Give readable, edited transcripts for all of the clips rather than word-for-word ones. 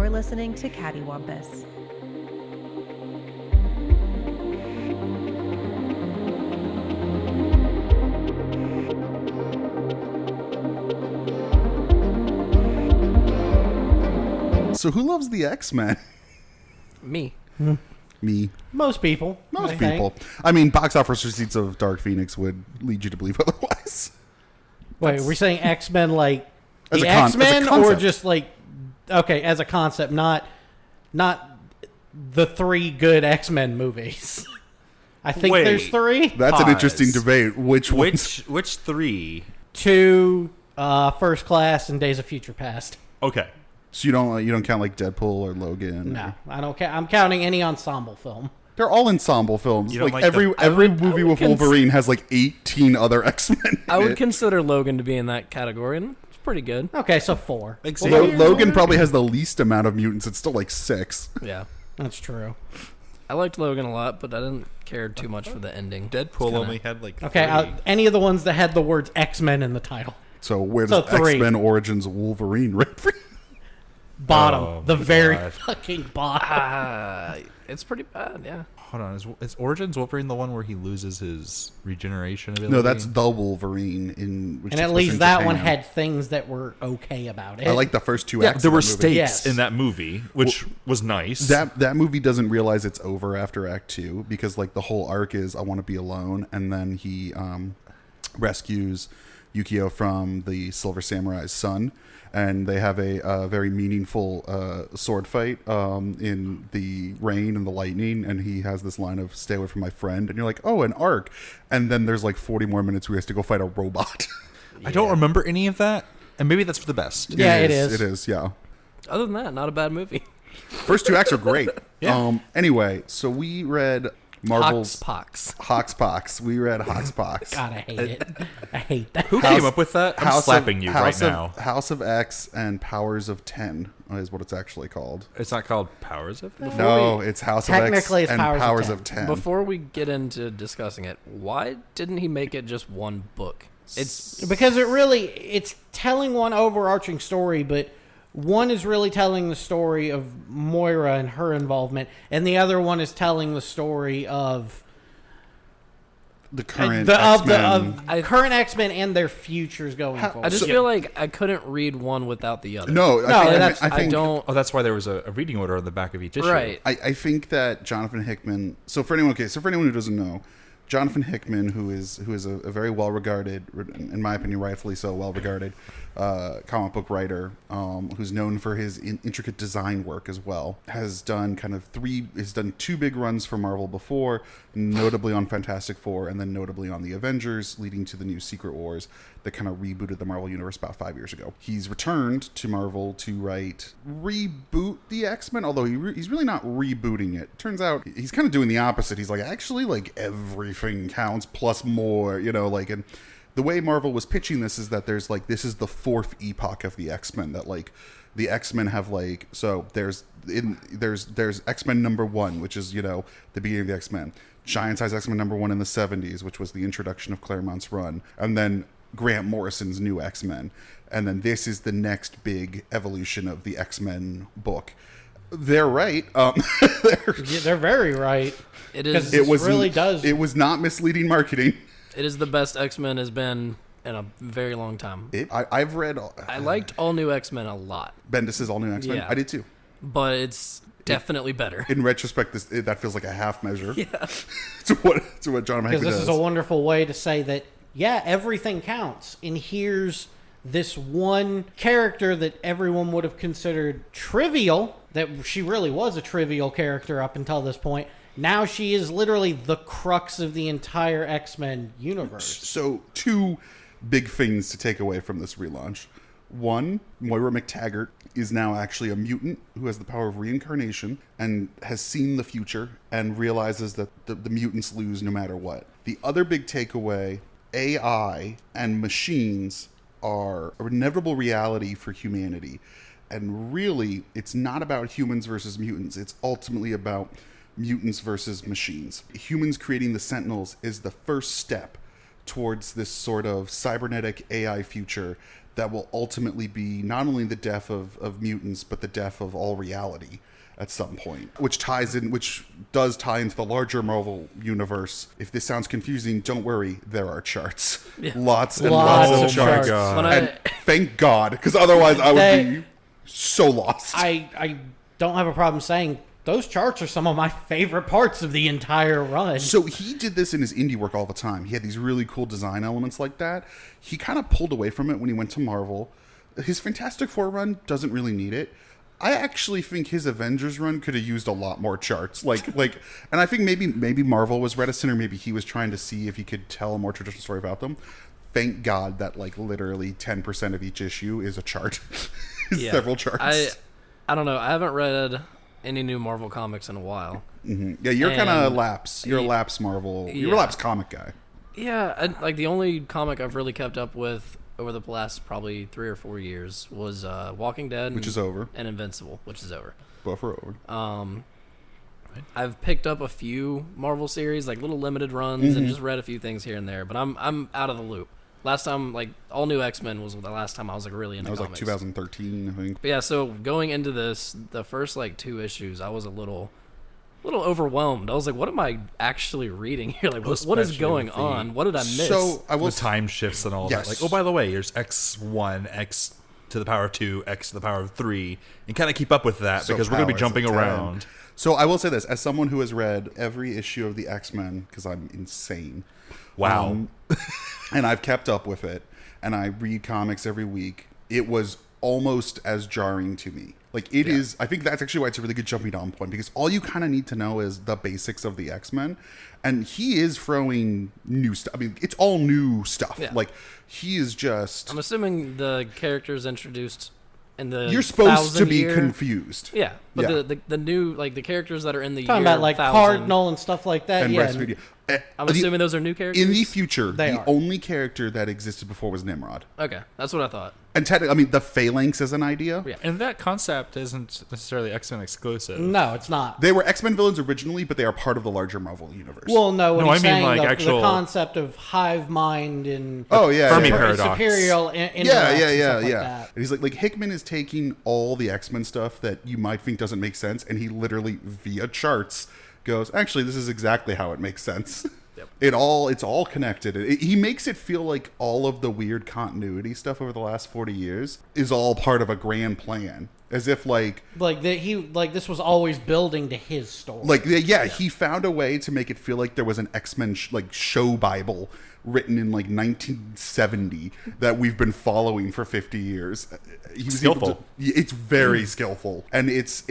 You're listening to Cattywampus. So who loves the X-Men? Me. Me. Most people. Most I people. think. I mean, box office receipts of Dark Phoenix would lead you to believe otherwise. Wait, we're saying X-Men like As the a as a X-Men, or concept. just like okay, as a concept, not the 3 good X-Men movies. I think Wait. there's 3. That's an Pause. interesting debate. Which 3? 2, First Class, and Days of Future Past. Okay. So you don't count like Deadpool or Logan? No, I don't count. I'm counting any ensemble film. They're all ensemble films. You don't Like like every movie with Wolverine has like 18 other X-Men. I would in it. consider Logan to be in that category, and it's pretty good. Okay, so 4. Although Logan probably has the least amount of mutants. It's still like 6. Yeah. That's true. I liked Logan a lot, but I didn't care too much for the ending. Deadpool kinda- only had like Okay, 3. any of the ones that had the words X-Men in the title. So where does So 3. X-Men Origins Wolverine rate for you? Bottom. Oh, the my very God. fucking bottom. It's pretty bad, yeah. Hold on, is Origins Wolverine the one where he loses his regeneration ability? No, that's the Wolverine in. Which And takes at place least in that Japan. one had things that were okay about it. I like the first 2 Yeah, acts. there of were that movie. stakes Yes. in that movie, which was nice. That movie doesn't realize it's over after Act 2 because like the whole arc is I want to be alone, and then he rescues Yukio from the Silver Samurai's son, and they have a very meaningful sword fight in the rain and the lightning, and he has this line of "Stay away from my friend," and you're like, oh, an arc, and then there's like 40 more minutes where he has to go fight a robot. I don't remember any of that, and maybe that's for the best. Yeah, it is. It is, yeah. Other than that, not a bad movie. First 2 acts are great. Yeah. Anyway, so we read Marvel's Pox. Hoxpox. We read Hoxpox. God, I hate it. I hate that. Who came up with that? I'm slapping you right House of, now. House of X and Powers of 10 is what it's actually called. It's not called Powers of X? No, it's House of X Technically, it's and Powers Powers of of 10. Before we get into discussing it, why didn't he make it just one book? It's Because it's telling one overarching story, but one is really telling the story of Moira and her involvement, and the other one is telling the story of the current of current X-Men and their futures going forward. I just feel like I couldn't read one without the other. No, that's- I think, I don't. Oh, that's why there was a reading order on the back of each issue. Right. I think that Jonathan Hickman. So for anyone who doesn't know, Jonathan Hickman, who is a very well regarded, in my opinion, rightfully so, well regarded comic book writer, who's known for his intricate design work as well, has done has done 2 big runs for Marvel before, notably on Fantastic Four and then notably on the Avengers, leading to the new Secret Wars that kind of rebooted the Marvel Universe about 5 years ago. He's returned to Marvel to reboot the X-Men, although he's really not rebooting it. Turns out he's kind of doing the opposite. He's like, actually, like, everything counts plus more, and the way Marvel was pitching this is that there's like, this is the 4th epoch of the X-Men, that like the X-Men have like, so there's X-Men number 1, which is, the beginning of the X-Men. Giant Size X-Men number 1 in the 70s, which was the introduction of Claremont's run. And then Grant Morrison's new X-Men. And then this is the next big evolution of the X-Men book. They're right. They're very right. It is. It was really does. It was not misleading marketing. It is the best X-Men has been in a very long time. I've read. I liked All New X-Men a lot, Bendis' All New X-Men. Yeah. I did too. but it's definitely better. In retrospect, that feels like a half measure. Yeah. to what John Hickman Because this does. is a wonderful way to say that, yeah, everything counts. And here's this one character that everyone would have considered trivial, that she really was a trivial character up until this point. Now she is literally the crux of the entire X-Men universe. So, 2 big things to take away from this relaunch. One, Moira McTaggart is now actually a mutant who has the power of reincarnation and has seen the future and realizes that the mutants lose no matter what. The other big takeaway, AI and machines are an inevitable reality for humanity. And really, it's not about humans versus mutants. It's ultimately about mutants versus machines. Humans creating the Sentinels is the first step towards this sort of cybernetic AI future that will ultimately be not only the death of mutants, but the death of all reality at some point, which does tie into the larger Marvel universe. If this sounds confusing, don't worry, there are charts. Yeah. Lots and Lots lots of of charts. charts. When And thank God, because otherwise I would be so lost. I don't have a problem saying those charts are some of my favorite parts of the entire run. So he did this in his indie work all the time. He had these really cool design elements like that. He kind of pulled away from it when he went to Marvel. His Fantastic Four run doesn't really need it. I actually think his Avengers run could have used a lot more charts. And I think maybe Marvel was reticent, or maybe he was trying to see if he could tell a more traditional story about them. Thank God that literally 10% of each issue is a chart. Several charts. I don't know. I haven't read any new Marvel comics in a while. Mm-hmm. Yeah, you're kind of lapse. You're a lapse Marvel. You're a lapse comic guy. Yeah, the only comic I've really kept up with over the last probably 3 or 4 years was Walking Dead, which is over, and Invincible, which is over. Both are over. I've picked up a few Marvel series, like little limited runs, and just read a few things here and there. But I'm out of the loop. Last time, all new X-Men was the last time I was really into comics. That was 2013, I think. But yeah, so going into this, the first 2 issues, I was a little overwhelmed. I was like, what am I actually reading here? What is going on? What did I miss? So I will the time shifts and all that. Oh, by the way, there's X1, X to the power of 2, X to the power of 3, and kind of keep up with that because we're going to be jumping around. So I will say this, as someone who has read every issue of the X-Men, because I'm insane. Wow. And I've kept up with it, and I read comics every week. It was almost as jarring to me. It is. I think that's actually why it's a really good jumping on point, because all you kind of need to know is the basics of the X-Men, and he is throwing new stuff. I mean, it's all new stuff. Yeah. He is just. I'm assuming the characters introduced in the you're supposed to be 1,000-year confused. Yeah, but the new the characters that are in the talking year about 1,000, Cardinal and stuff like that. And Yeah, Rasputin. I'm assuming those are new characters. In the future, They the are. only character that existed before was Nimrod. Okay, that's what I thought. And technically, I mean, the Phalanx is an idea. Yeah. And that concept isn't necessarily X-Men exclusive. no, it's not. They were X-Men villains originally, but they are part of the larger Marvel universe. Well, no, what No, he's I mean, saying, like, the actual- concept of hive mind and Fermi yeah. paradox. superior Yeah, interactions, yeah. that. And he's like Hickman is taking all the X-Men stuff that you might think doesn't make sense, and he literally via charts goes, actually, this is exactly how it makes sense. Yep. It's all connected. He makes it feel like all of the weird continuity stuff over the last 40 years is all part of a grand plan, as if this was always building to his story. he found a way to make it feel like there was an X-Men show Bible written in 1970 that we've been following for 50 years. He was able Skillful. it's very skillful, and it's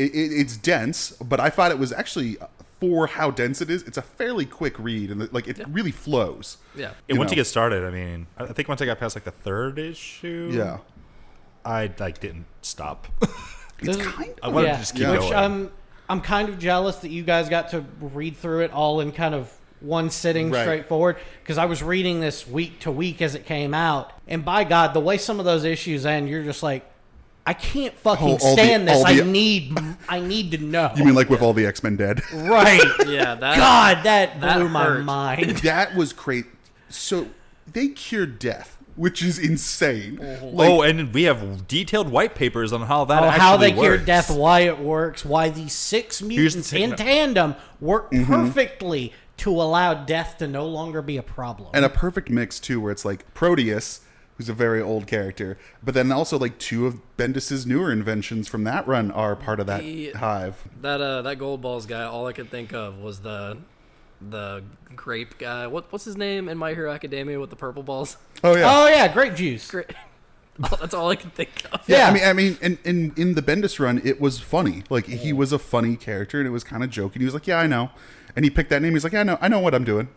dense, but I thought it was actually, for how dense it is, it's a fairly quick read, and it really flows. Yeah. And once you get started, I mean, I think once I got past the 3rd issue, Yeah. I didn't stop. It's kind I of wanted to just keep Which going. I'm kind of jealous that you guys got to read through it all in kind of one sitting Right. straightforward, because I was reading this week to week as it came out, and by God, the way some of those issues end, you're just like, I can't fucking all the- stand this. all I the- need to know. You mean with all the X-Men dead? Right? Yeah, that God, that that blew my hurt. mind. That was great. So they cured death, which is insane. And we have detailed white papers on how that actually How they works. cure death, why it works, why these 6 mutants thing in about- tandem work perfectly to allow death to no longer be a problem. And a perfect mix too, where it's Proteus, who's a very old character, but then also 2 of Bendis's newer inventions from that run are part of that hive. that Gold Balls guy. All I could think of was the grape guy. What's his name in My Hero Academia with the purple balls? Oh yeah. Oh yeah, grape juice. Grape. Oh, that's all I can think of. Yeah, Yeah. I mean, in the Bendis run, it was funny. He was a funny character, and it was kind of joking. He was like, "Yeah, I know," and he picked that name. He's like, "Yeah, I know what I'm doing."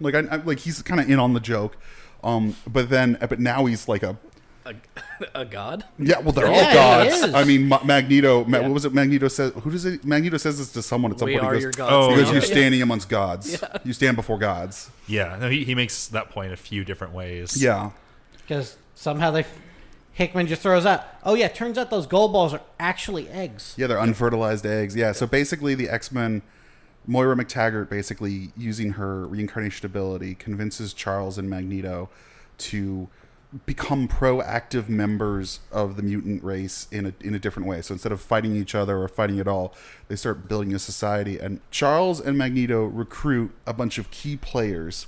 He's kind of in on the joke. But now he's like A god? yeah. Well, they're Yeah, all he gods. is. I mean, Magneto. What was it? Magneto says. Who does it? Magneto says this to someone at some We point. are He goes, your gods. Oh, he goes, yeah. "You're standing amongst gods. Yeah. You stand before gods." Yeah, no, he makes that point a few different ways. Yeah. Because somehow Hickman just throws out, oh yeah, turns out those gold balls are actually eggs. Yeah, they're unfertilized eggs. Yeah, so basically the X-Men, Moira McTaggart, basically using her reincarnation ability, convinces Charles and Magneto to become proactive members of the mutant race in a different way. So instead of fighting each other or fighting at all, they start building a society. And Charles and Magneto recruit a bunch of key players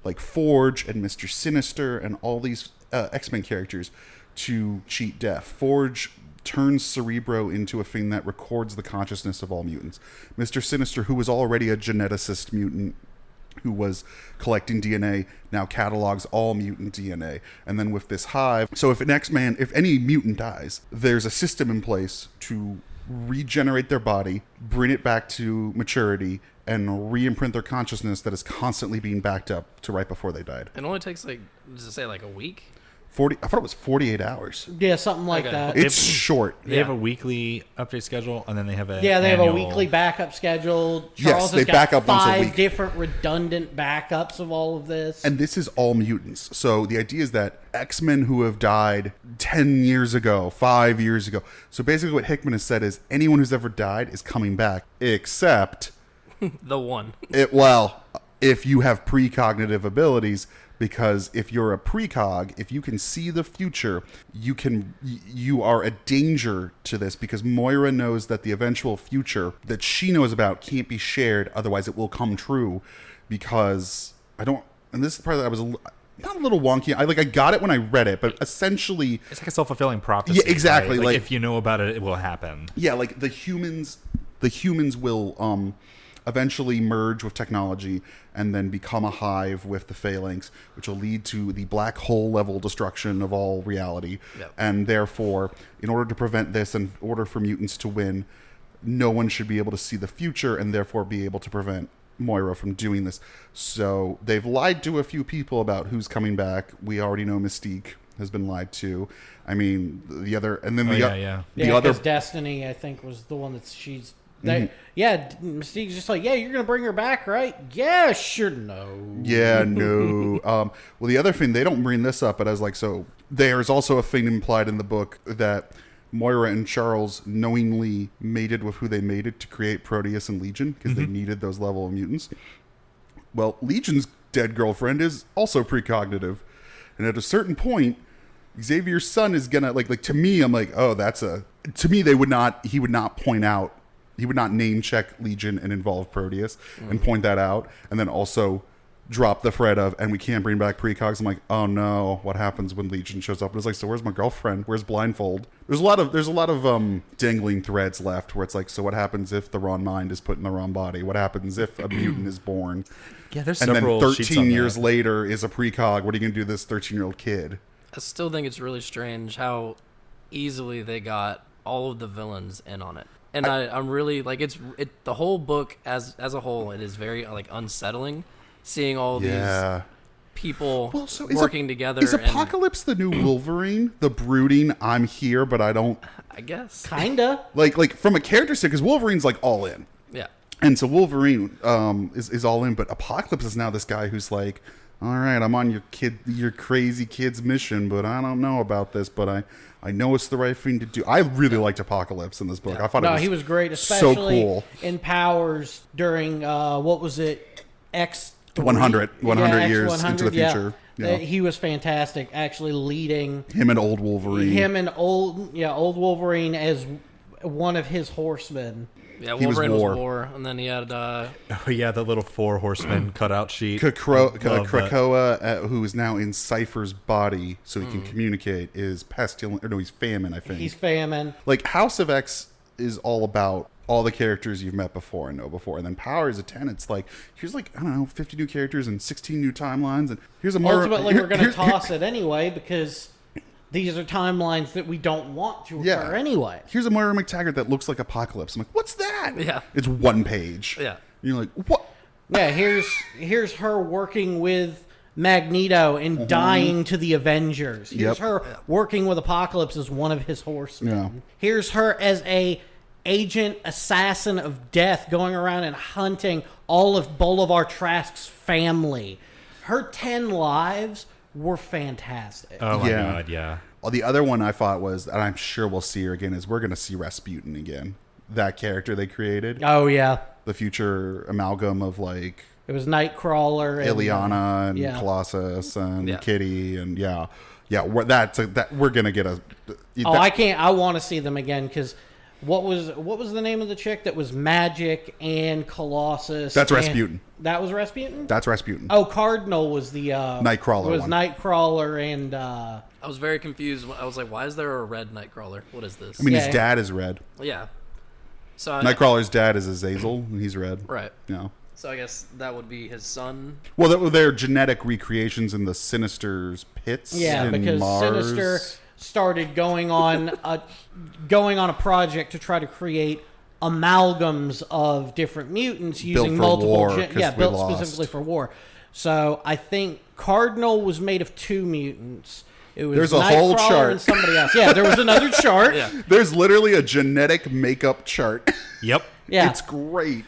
like Forge and Mr. Sinister and all these X-Men characters to cheat death. Forge turns Cerebro into a thing that records the consciousness of all mutants. Mr. Sinister, who was already a geneticist mutant who was collecting DNA, now catalogs all mutant DNA. And then with this hive, so if any mutant dies, there's a system in place to regenerate their body, bring it back to maturity, and re-imprint their consciousness that is constantly being backed up to right before they died. It only takes does it say a week? I thought it was 48 hours. Yeah, something like that. It's short. They have a weekly update schedule, and then they have they have a weekly backup schedule. Yes, they has got back up once a 5 week. different redundant backups of all of this. And this is all mutants. So the idea is that X-Men who have died 10 years ago, 5 years ago. So basically what Hickman has said is anyone who's ever died is coming back, except the one. if you have precognitive abilities. Because if you're a precog, if you can see the future, you are a danger to this, because Moira knows that the eventual future that she knows about can't be shared, otherwise it will come true. Because and this is the part that I was not a little wonky. I got it when I read it, but essentially it's like a self-fulfilling prophecy. Yeah, exactly. Right? Like if you know about it, it will happen. Yeah, like the humans will eventually merge with technology and then become a hive with the phalanx, which will lead to the black hole level destruction of all reality. Yep. And therefore, in order to prevent this, and in order for mutants to win, no one should be able to see the future and therefore be able to prevent Moira from doing this. So they've lied to a few people about who's coming back. We already know Mystique has been lied to. I mean, the other, and then the other, because Destiny, I think, was the one that she's. Yeah, Mystique's just like, yeah, you're gonna bring her back, right? Yeah, sure. No. Yeah, no. Well, the other thing, they don't bring this up, but I was like, so there's also a thing implied in the book that Moira and Charles knowingly mated with who they mated to create Proteus and Legion because they needed those level of mutants. Well, Legion's dead girlfriend is also precognitive, and at a certain point, Xavier's son is gonna like to me. I'm like, oh, to me he would not point out. He would not name check Legion and involve Proteus and point that out, and then also drop the thread of, and we can't bring back precogs. I'm like, oh no, what happens when Legion shows up? And it's like, so where's my girlfriend? Where's Blindfold? There's a lot of dangling threads left where it's like, so what happens if the wrong mind is put in the wrong body? What happens if a mutant is born? Yeah, there's and several then sheets 13 on years that. later is a precog. What are you gonna do to this 13-year-old kid? I still think it's really strange how easily they got all of the villains in on it. And I'm really like the whole book as a whole, it is very unsettling seeing all these people working together. Is Apocalypse the new Wolverine? The brooding, I'm here, but I don't. I guess Kinda. Like from a character stick, because Wolverine's like all in. Yeah. And so Wolverine is all in, but Apocalypse is now this guy who's like, all right, I'm on your crazy kid's mission, but I don't know about this, but I know it's the right thing to do. I really liked Apocalypse in this book. I thought he was great, so especially cool. in Powers during what was it, X 100 years X100, into the future. Yeah. He was fantastic, actually leading Him and old Wolverine. old Wolverine as one of his horsemen. Yeah, He was Wolverine was War. War, and then he had Oh yeah, the little 4 horsemen cutout sheet. Krakoa, who is now in Cypher's body, so he can communicate, is pestilent. Or no, he's Famine, I think. He's Famine. Like House of X is all about all the characters you've met before and know before, and then Powers of 10, it's like here's I don't know 50 new characters and 16 new timelines, and here's a more Ultimately, we're going to toss it anyway because these are timelines that we don't want to occur anyway. Here's a Moira McTaggart that looks like Apocalypse. I'm like, what's that? Yeah. It's one page. Yeah. And you're like, what? Yeah, here's her working with Magneto and dying to the Avengers. Here's her working with Apocalypse as one of his horsemen. Yeah. Here's her as a agent assassin of death going around and hunting all of Bolivar Trask's family. Her 10 lives were fantastic. Oh my god, yeah. Well, the other one I thought was, and I'm sure we'll see her again, is we're going to see Rasputin again. That character they created. Oh, yeah. The future amalgam of It was Nightcrawler, and, Ileana and yeah. Colossus and Yeah. Kitty and we're gonna get a. I can't. I want to see them again because what was the name of the chick that was Magic and Colossus? That's and- Rasputin. That was Rasputin. That's Rasputin. Oh, Cardinal was the Nightcrawler Was one. Nightcrawler and I was very confused. I was like, why is there a red Nightcrawler? What is this? I mean, Yeah. his dad is red. Yeah. So Nightcrawler's dad is Azazel, and he's red. Right. Yeah. So I guess that would be his son. Well, they're genetic recreations in the Sinister's pits. in because Mars. Sinister started going on a project to try to create amalgams of different mutants using for multiple war, 'cause we built lost. specifically for war. So I think Cardinal was made of 2 mutants. It was There's a whole Nightcrawler chart. and somebody else. Yeah, there was another chart. Yeah. There's literally a genetic makeup chart. Yep. Yeah. It's great.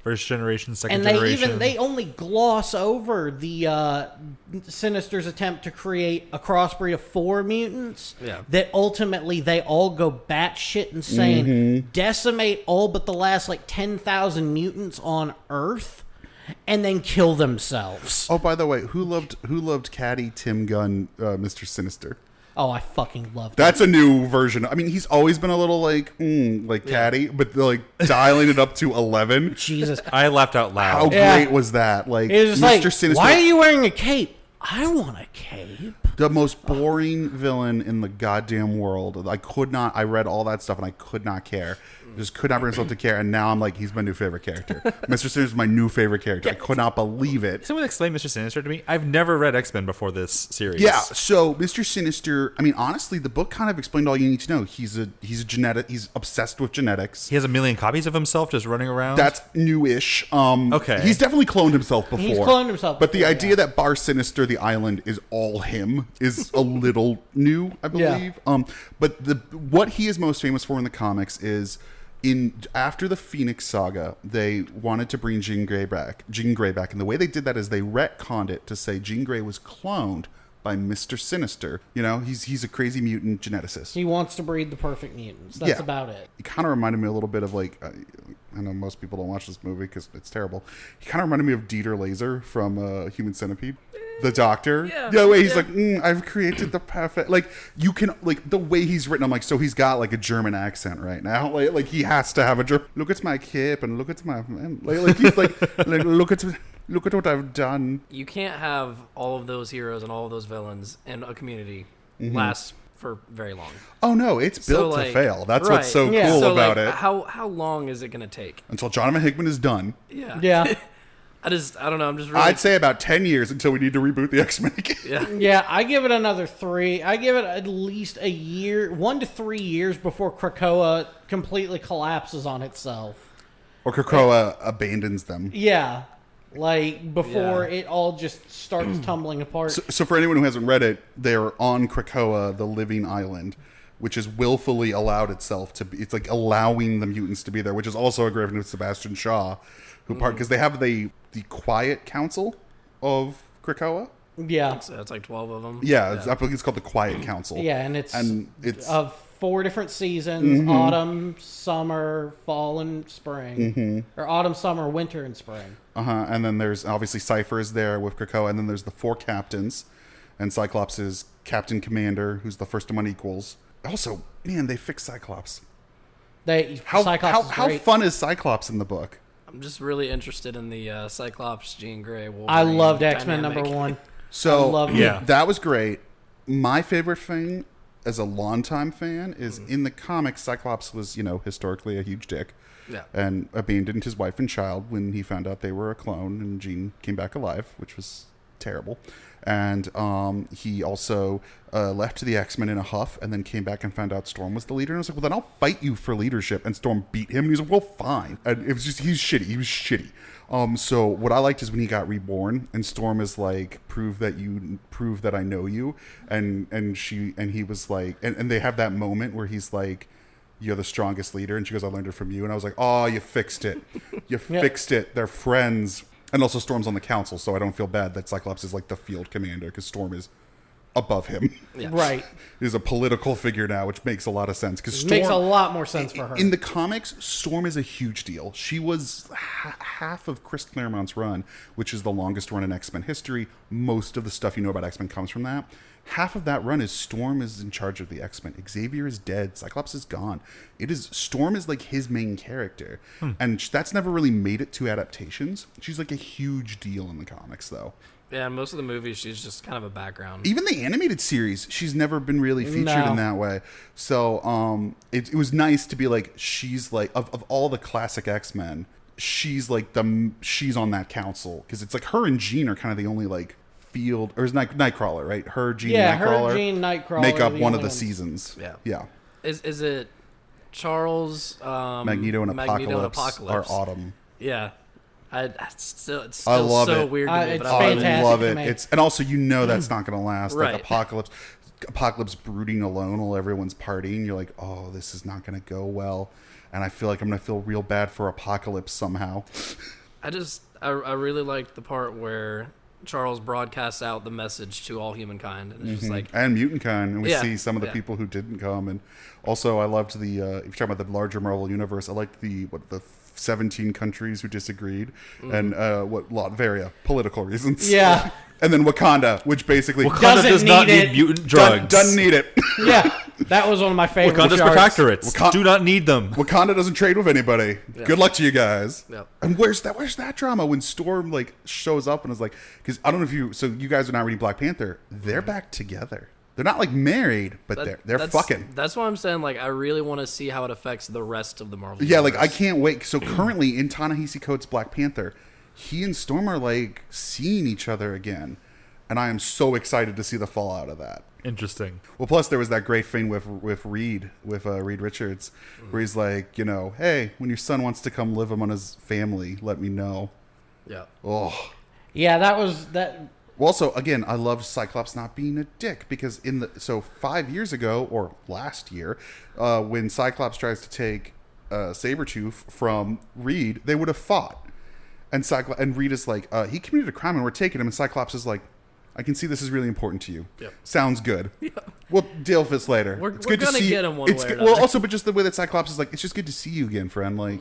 First generation, second And generation. they only gloss over the Sinister's attempt to create a crossbreed of 4 mutants. Yeah. That ultimately they all go batshit insane, Mm-hmm. decimate all but the last 10,000 mutants on Earth, and then kill themselves. Oh, by the way, who loved Caddy, Tim Gunn, Mr. Sinister? Oh, I fucking love that. That's a new version. I mean, he's always been a little like Caddy, but dialing it up to 11. Jesus. I laughed out How loud. Yeah. great was that? Like, It was Mr. like, Sinister, why are you wearing a cape? I want a cape. the most boring villain in the goddamn world. I read all that stuff and I could not care. Just could not bring myself to care. And now I'm like, he's my new favorite character. Mr. Sinister is my new favorite character. I could not believe it. Someone explain Mr. Sinister to me. I've never read X-Men before this series. Yeah, so Mr. Sinister, I mean, honestly, the book kind of explained all you need to know. He's a genetic, he's obsessed with genetics. He has a million copies of himself just running around. That's newish. Okay. He's definitely cloned himself before. He's cloned himself But the before, idea yeah. that Bar Sinister, the island, is all him is a little new, I believe. But what he is most famous for in the comics is after the Phoenix Saga, they wanted to bring Jean Grey back. And the way they did that is they retconned it to say Jean Grey was cloned by Mr. Sinister. You know, he's a crazy mutant geneticist. He wants to breed the perfect mutants. That's Yeah. about it. It kind of reminded me a little bit of I know most people don't watch this movie because it's terrible. He kind of reminded me of Dieter Laser from Human Centipede. The doctor. Yeah. The way he's like, I've created the perfect, you can, the way he's written, I'm like, so he's got a German accent right now. Like he has to have a German, look at my cape and look at my, he's look at what I've done. You can't have all of those heroes and all of those villains in a community last for very long. Oh no, it's built to fail. That's what's so Yeah. cool So about it. how long is it going to take? Until Jonathan Hickman is done. Yeah. Yeah. I don't know. I'm just really. I'd say about 10 years until we need to reboot the X-Men again. Yeah. Yeah, I give it another 3. I give it at least a year, 1 to 3 years before Krakoa completely collapses on itself. Or Krakoa abandons them. Yeah, before Yeah. it all just starts tumbling apart. So for anyone who hasn't read it, they're on Krakoa, the living island, which has willfully allowed itself to be. It's allowing the mutants to be there, which is also a grievance with Sebastian Shaw, because they have the Quiet Council of Krakoa. Yeah, It's like 12 of them. Yeah, I believe it's called the Quiet Council. yeah, and it's of 4 different seasons: autumn, summer, fall, and spring, or autumn, summer, winter, and spring. And then there's obviously Cypher is there with Krakoa, and then there's the 4 captains, and Cyclops is Captain Commander, who's the first among equals. Also, man, they fixed Cyclops. Cyclops is How great. fun is Cyclops in the book? I'm just really interested in the Cyclops, Jean Grey, Wolverine. I loved X-Men dynamic. #1. So I loved Yeah. it. that was great. My favorite thing as a longtime fan is in the comics, Cyclops was, historically a huge dick. Yeah. And abandoned his wife and child when he found out they were a clone, and Jean came back alive, which was terrible. And he also left the X-Men in a huff, and then came back and found out Storm was the leader. And I was like, well, then I'll fight you for leadership. And Storm beat him, and he was like, well, fine. And it was just, he's shitty. He was shitty. So what I liked is when he got reborn, and Storm is like, prove that I know you. And he was like, and they have that moment where he's like, you're the strongest leader. And she goes, I learned it from you. And I was like, oh, you fixed it. You fixed it. They're friends. And also Storm's on the council, so I don't feel bad that Cyclops is like the field commander, because Storm is above him. Yeah. Right. Is a political figure now, which makes a lot of sense because It makes a lot more sense for her. In the comics, Storm is a huge deal. She was half of Chris Claremont's run, which is the longest run in X-Men history. Most of the stuff you know about X-Men comes from that. Half of that run is Storm is in charge of the X-Men. Xavier is dead. Cyclops is gone. Storm is like his main character. And that's never really made it to adaptations. She's like a huge deal in the comics, though. Yeah, most of the movies, she's just kind of a background. Even the animated series, she's never been really featured in that way. So it was nice to be like, she's like, of all the classic X-Men, she's like she's on that council. Because it's like her and Jean are kind of the only like field, or is Nightcrawler, right? Her, Jean, Nightcrawler. Her, Jean, Nightcrawler make up one of the ones. seasons. Yeah. Yeah. Is it Charles, Magneto and Apocalypse are Autumn. Yeah. It's still I love so it. weird to me, It's but I fantastic love to it. me. And also that's not going to last. Right. Like Apocalypse brooding alone while everyone's partying. You're like, oh, this is not going to go well. And I feel like I'm going to feel real bad for Apocalypse somehow. I really liked the part where Charles broadcasts out the message to all humankind, and it's just like, And mutant kind, and we Yeah, see some of the yeah. people who didn't come. And also, I loved if you're talking about the larger Marvel universe, I liked the 17 countries who disagreed, and Latveria, political reasons. Yeah. And then Wakanda, which basically Wakanda Doesn't does not need need it. mutant drugs. doesn't need it. Yeah, that was one of my favorite Wakanda's charts. protectorates do not need them. Wakanda doesn't trade with anybody. Good luck to you guys. Yeah. And where's that drama when Storm like shows up and is like, because I don't know if you guys are not reading Black Panther, they're back together. They're not like married, but they're that's fucking. That's why I'm saying, like, I really want to see how it affects the rest of the Marvel Yeah, like I universe. can't wait. So currently in Ta-Nehisi Coates' Black Panther, he and Storm are like seeing each other again, and I am so excited to see the fallout of that. Interesting. Well, plus there was that great thing with Reed Richards, where he's like, hey, when your son wants to come live among his family, let me know. Yeah. Oh. Yeah, that was that. Well, also, again, I loved Cyclops not being a dick because 5 years ago or last year, when Cyclops tries to take Sabretooth from Reed, they would have fought. And Reed is like, he committed a crime and we're taking him. And Cyclops is like, I can see this is really important to you. Yep. Sounds good. We'll deal with this later. We're good to gonna see get him one way or Well, another. also, but just the way that Cyclops is like, it's just good to see you again, friend. Like,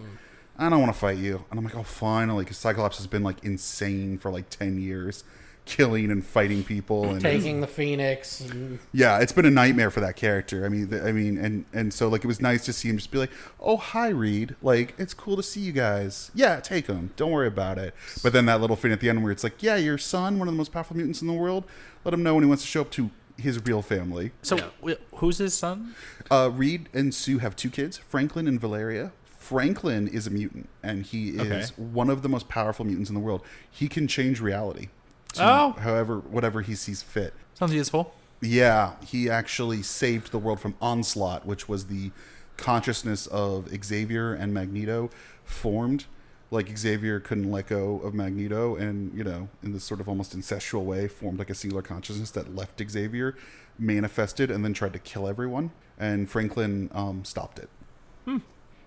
I don't want to fight you. And I'm like, oh, finally, because Cyclops has been like insane for like 10 years. Killing and fighting people and Taking the Phoenix. And yeah, it's been a nightmare for that character. I mean, and so like it was nice to see him just be like, "Oh, hi, Reed. Like, it's cool to see you guys. Yeah, take him. Don't worry about it." But then that little thing at the end where it's like, "Yeah, your son, one of the most powerful mutants in the world. Let him know when he wants to show up to his real family." So, Yeah. who's his son? Reed and Sue have 2 kids, Franklin and Valeria. Franklin is a mutant, and he is one of the most powerful mutants in the world. He can change reality. Whatever he sees fit. Sounds useful. Yeah, he actually saved the world from Onslaught, which was the consciousness of Xavier and Magneto formed. Like Xavier couldn't let go of Magneto and, in this sort of almost incestual way, formed like a singular consciousness that left Xavier, manifested, and then tried to kill everyone. And Franklin stopped it.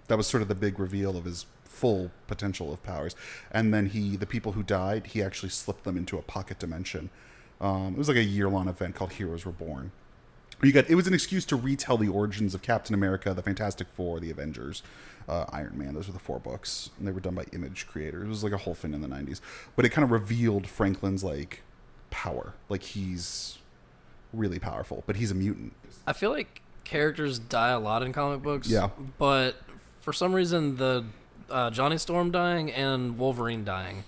That was sort of the big reveal of his full potential of powers. And then the people who died, he actually slipped them into a pocket dimension. It was like a year-long event called Heroes Reborn. It was an excuse to retell the origins of Captain America, the Fantastic Four, the Avengers, Iron Man. Those were the 4 books, and they were done by Image creators. It was like a whole thing in the 90s. But it kind of revealed Franklin's like power. Like he's really powerful, but he's a mutant. I feel like characters die a lot in comic books. Yeah. But for some reason, the Johnny Storm dying and Wolverine dying,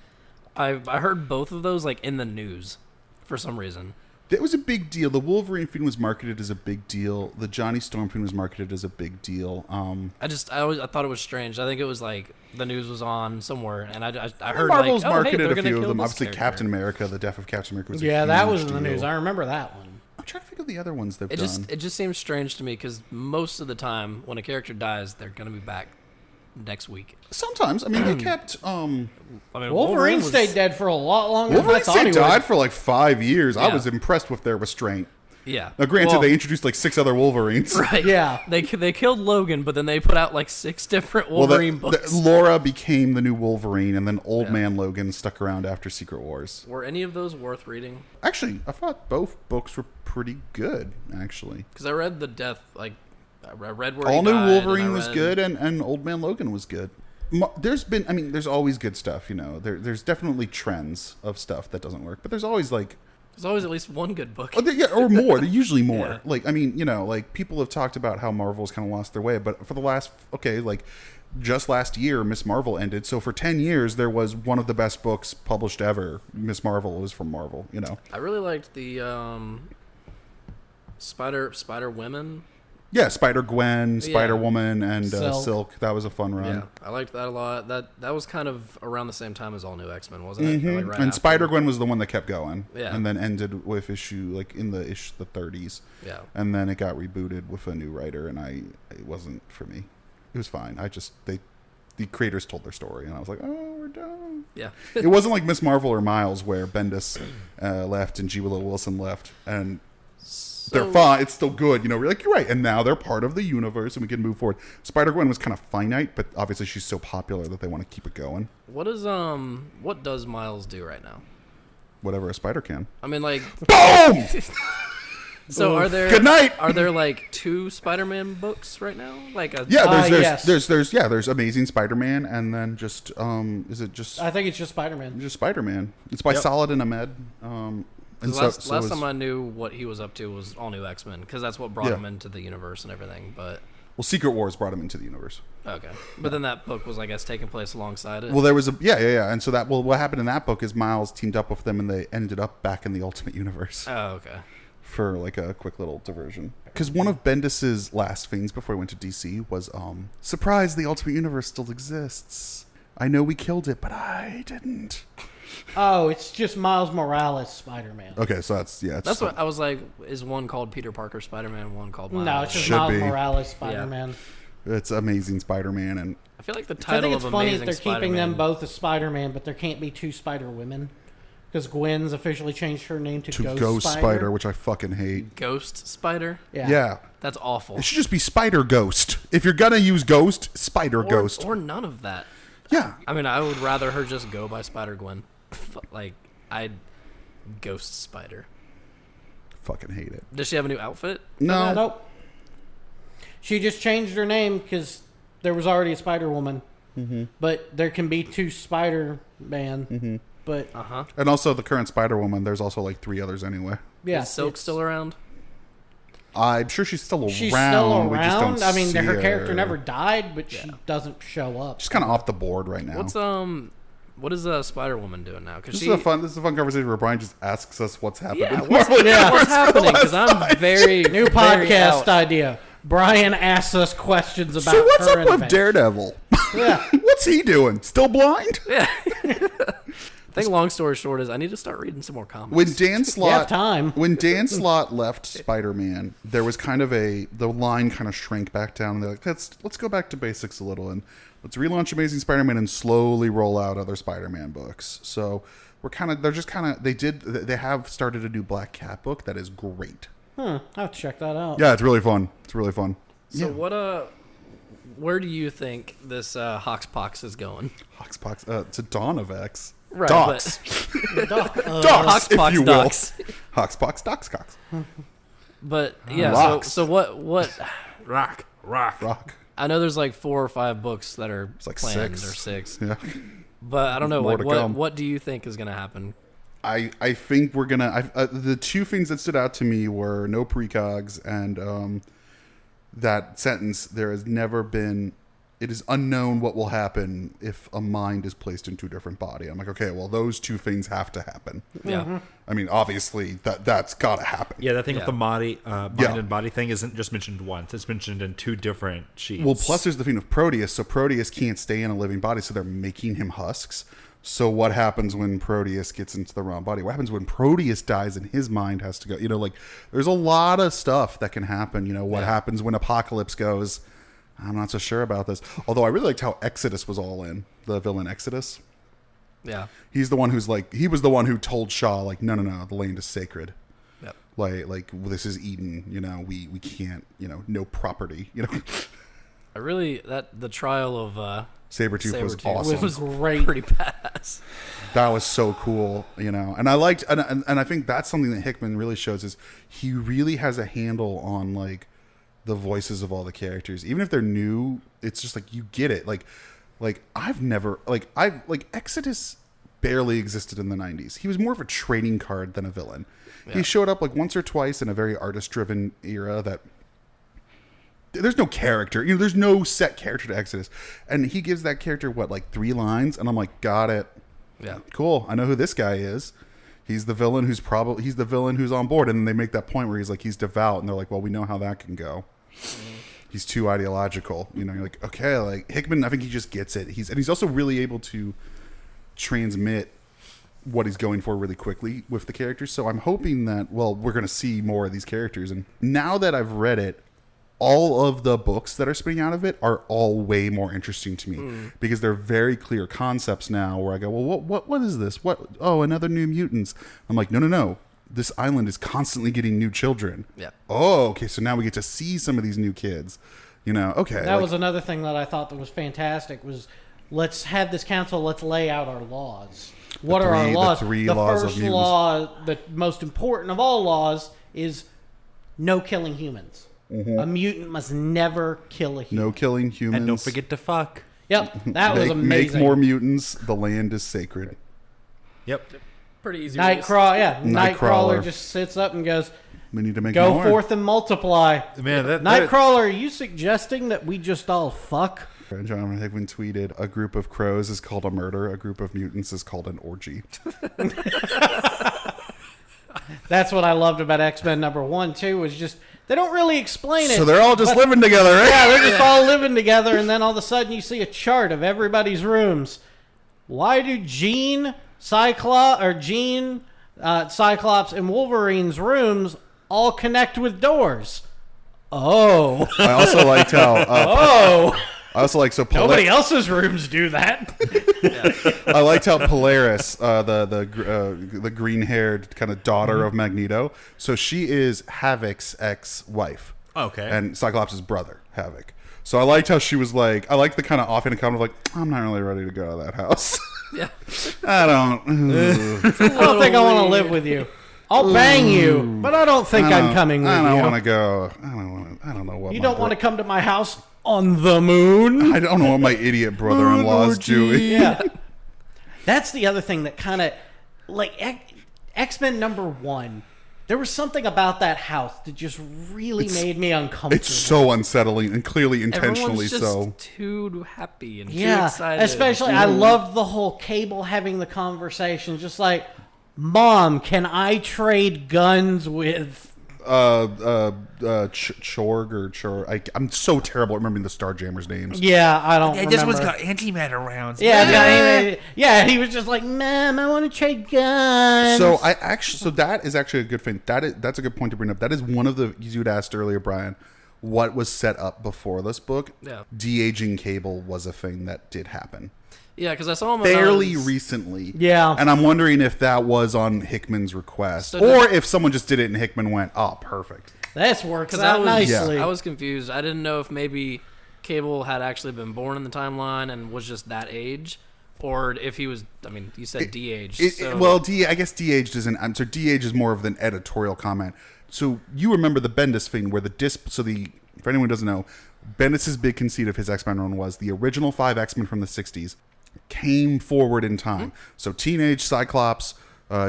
I heard both of those like in the news for some reason. That was a big deal. The Wolverine thing was marketed as a big deal. The Johnny Storm thing was marketed as a big deal. I thought it was strange. I think it was like the news was on somewhere, and I heard Marvel's like, oh, hey, marketed they're a gonna few of kill them. this Obviously, character. Captain America, the death of Captain America was a that huge was in the deal. news. I remember that one. I'm trying to think of the other ones they've It done. just seems strange to me because most of the time when a character dies, they're gonna be back next week. Sometimes, I mean, they kept. I mean, Wolverine was- stayed dead for a lot longer than I Wolverine thought he stayed died would. for like 5 years. I Yeah. was impressed with their restraint. Yeah. Now, granted, Well, they introduced like 6 other Wolverines. right. Yeah. They killed Logan, but then they put out like 6 different Wolverine books. Laura became the new Wolverine, and then Old Yeah. Man Logan stuck around after Secret Wars. Were any of those worth reading? Actually, I thought both books were pretty good, actually. Because I read the death, like, I read where All he New died, Wolverine and I was read- good, and Old Man Logan was good. There's always good stuff, you know. There's definitely trends of stuff that doesn't work, but there's always like, There's always at least one good book. or more. They're usually more. Yeah. Like, I mean, you know, like people have talked about how Marvel's kind of lost their way, but for the last, like just last year, Miss Marvel ended. So for 10 years, there was one of the best books published ever. Miss Marvel was from Marvel, you know. I really liked the Spider Women. Yeah, Spider-Gwen, Yeah. Spider-Woman, and Silk. Silk. That was a fun run. Yeah, I liked that a lot. That was kind of around the same time as All New X-Men, wasn't it? Or, like, right And after? Spider-Gwen was the one that kept going. Yeah. And then ended with issue, like in the 30s. Yeah. And then it got rebooted with a new writer, and it wasn't for me. It was fine. The creators told their story, and I was like, oh, we're done. Yeah. It wasn't like Miss Marvel or Miles, where Bendis left and G. Willow Wilson left, and they're fine. It's still good, you know. We're like, you're right, and now they're part of the universe, and we can move forward. Spider-Gwen was kind of finite, but obviously she's so popular that they want to keep it going. What does Miles do right now? Whatever a spider can. I mean, like, Boom! so are there Good night! Are there like 2 Spider-Man books right now? Like a Yeah, yes. there's Amazing Spider-Man, and then just is it just I think it's just Spider-Man. just Spider-Man? It's by Yep. Solid and Ahmed. And 'Cause last is- time I knew what he was up to was All New X-Men, because that's what brought Yeah. him into the universe and everything. But well, Secret Wars brought him into the universe. okay, but then that book was, I guess, taking place alongside it. Well, there was and so what happened in that book is Miles teamed up with them, and they ended up back in the Ultimate Universe Oh, okay. for like a quick little diversion. Because one of Bendis's last things before he went to DC was surprise, the Ultimate Universe still exists. I know we killed it, but I didn't. Oh, it's just Miles Morales Spider-Man. Okay, so that's What I was like. Is one called Peter Parker Spider-Man, one called Miles? No, it's just Should Miles be. Morales Spider-Man. it's Amazing Spider-Man, and I feel like the I title think it's of funny Amazing that they're keeping them Spider-Man- both as Spider-Man, but there can't be 2 Spider-Women. Because Gwen's officially changed her name to Ghost Spider, which I fucking hate. Ghost Spider. Yeah. That's awful. It should just be Spider Ghost. If you're gonna use Ghost, Spider Ghost. or none of that. Yeah. I mean, I would rather her just go by Spider-Gwen. Like, I'd Ghost Spider. Fucking hate it. Does she have a new outfit? No. Nope. She just changed her name because there was already a Spider-Woman. Mm-hmm. But there can be 2 Spider-Man. Mm-hmm. But, And also the current Spider-Woman, there's also like 3 others anyway. yeah. Is Silk it's- still around? I'm sure she's still around. She's still We just around. don't I mean, see her character never her. died, but she doesn't show up. She's kind of off the board right now. What is Spider-Woman doing now? Because This is a fun conversation where Brian just asks us what's happening. Yeah, in the what's, Marvel yeah, Universe what's for the happening? Because last I'm 5 very New very podcast out. idea. Brian asks us questions about So what's up current with events. Daredevil? Yeah. What's he doing? Still blind? Yeah. I think long story short is I need to start reading some more comics. When Dan You have Slott time. when Dan Slott left Spider-Man, there was kind of the line kind of shrank back down, and they're like, let's go back to basics a little, and let's relaunch Amazing Spider-Man and slowly roll out other Spider-Man books. So they have started a new Black Cat book that is great. I'll have to check that out. Yeah, it's really fun. It's really fun. So where do you think this Hoxpox is going? Hoxpox, to Dawn of X. Right, Docs. Docs, Hoxpox if you will. Docs. Hoxpox, Docs, Cox. But yeah, Rocks. so what? Rock. Rock. I know there's like 4 or 5 books that are It's like planned 6. or 6, Yeah. but I don't know. More Like to come. what do you think is gonna happen? I think we're gonna. The 2 things that stood out to me were no precogs and that sentence. There has never been. It is unknown what will happen if a mind is placed into a different body. I'm like, okay, well, those 2 things have to happen. Yeah. I mean, obviously that's got to happen. Yeah, that thing Yeah. with the mind Yeah. and body thing isn't just mentioned once. It's mentioned in 2 different sheets. Well, plus there's the thing of Proteus. So Proteus can't stay in a living body, so they're making him husks. So what happens when Proteus gets into the wrong body? What happens when Proteus dies and his mind has to go? You know, like there's a lot of stuff that can happen. You know, what happens when Apocalypse goes? I'm not so sure about this. Although I really liked how Exodus was all in, the villain Exodus. Yeah. He's the one who's like, he was the one who told Shaw, like, no, the land is sacred. Yep. Like this is Eden. We can't. No property. I really the trial of Sabretooth was Sabretooth awesome. was great. pretty badass. That was so cool, and I liked, and I think that's something that Hickman really shows is he really has a handle on like the voices of all the characters, even if they're new. It's just like you get it. Like I've never Exodus barely existed in the 90s. He was more of a trading card than a villain. Yeah. He showed up like once or twice in a very artist-driven era that. There's no character. There's no set character to Exodus. And he gives that character, like 3 lines? And I'm like, got it. Yeah. Cool. I know who this guy is. He's the villain who's on board. And then they make that point where he's like, he's devout. And they're like, well, we know how that can go. He's too ideological. You're like, okay, like Hickman, I think he just gets it. He's also really able to transmit what he's going for really quickly with the characters. So I'm hoping that, we're going to see more of these characters. And now that I've read it, all of the books that are spinning out of it are all way more interesting to me because they're very clear concepts now where I go, well, what is this? Oh, another new mutants. I'm like, no. This island is constantly getting new children. Yeah. Oh, okay. So now we get to see some of these new kids, okay. That was another thing that I thought that was fantastic was let's have this council. Let's lay out our laws. What are our laws? The 3 laws of first mutants. law, the most important of all laws is no killing humans. A mutant must never kill a human. No killing humans. And don't forget to fuck. Yep, that was amazing. Make more mutants. The land is sacred. Yep. Pretty easy. Nightcrawler just sits up and goes, We need to make go more. forth and multiply. Man, Nightcrawler, are you suggesting that we just all fuck? Jonathan Hickman tweeted, a group of crows is called a murder. A group of mutants is called an orgy. That's what I loved about X-Men #1 too, was just they don't really explain it. So they're all just living together, right? Yeah, they're just all living together, and then all of a sudden you see a chart of everybody's rooms. Why do Cyclops, and Wolverine's rooms all connect with doors? Oh. I also liked how... Nobody else's rooms do that. I liked how Polaris, the green-haired kind of daughter of Magneto, so she is Havoc's ex-wife. Okay. And Cyclops' brother, Havoc. So I liked how she was like, I liked the kind of offhand comment of like, I'm not really ready to go to that house. Yeah. I don't think I want to live with you. I'll bang you, but I don't think I'm coming with you. I don't want to go. I don't know what. You don't want to come to my house on the moon? I don't know what my idiot brother-in-law is doing. Yeah. That's the other thing that kind of, like, X-Men #1. There was something about that house that just really made me uncomfortable. It's so unsettling and clearly intentionally Everyone's just so. too happy and too Yeah, excited. especially I loved the whole Cable having the conversation, just like, Mom, can I trade guns with Chorg or Chor? I'm so terrible at remembering the Starjammers' names. Yeah, I don't remember. This one's got antimatter rounds. Yeah, he was just like, Mom, I want to trade guns. So that is actually a good thing. That's a good point to bring up. That is one of the, you had asked earlier, Brian, what was set up before this book. Yeah. De-aging Cable was a thing that did happen. Yeah, because I saw him fairly recently. Yeah. And I'm wondering if that was on Hickman's request, or if someone just did it and Hickman went, oh, perfect. This works out nicely. I was confused. I didn't know if maybe Cable had actually been born in the timeline and was just that age, or if he was, I mean, you said de-aged. I guess de-aged isn't, so de-aged is more of an editorial comment. So you remember the Bendis thing where for anyone who doesn't know, Bendis' big conceit of his X-Men run was the original 5 X-Men from the 60s came forward in time. So teenage Cyclops,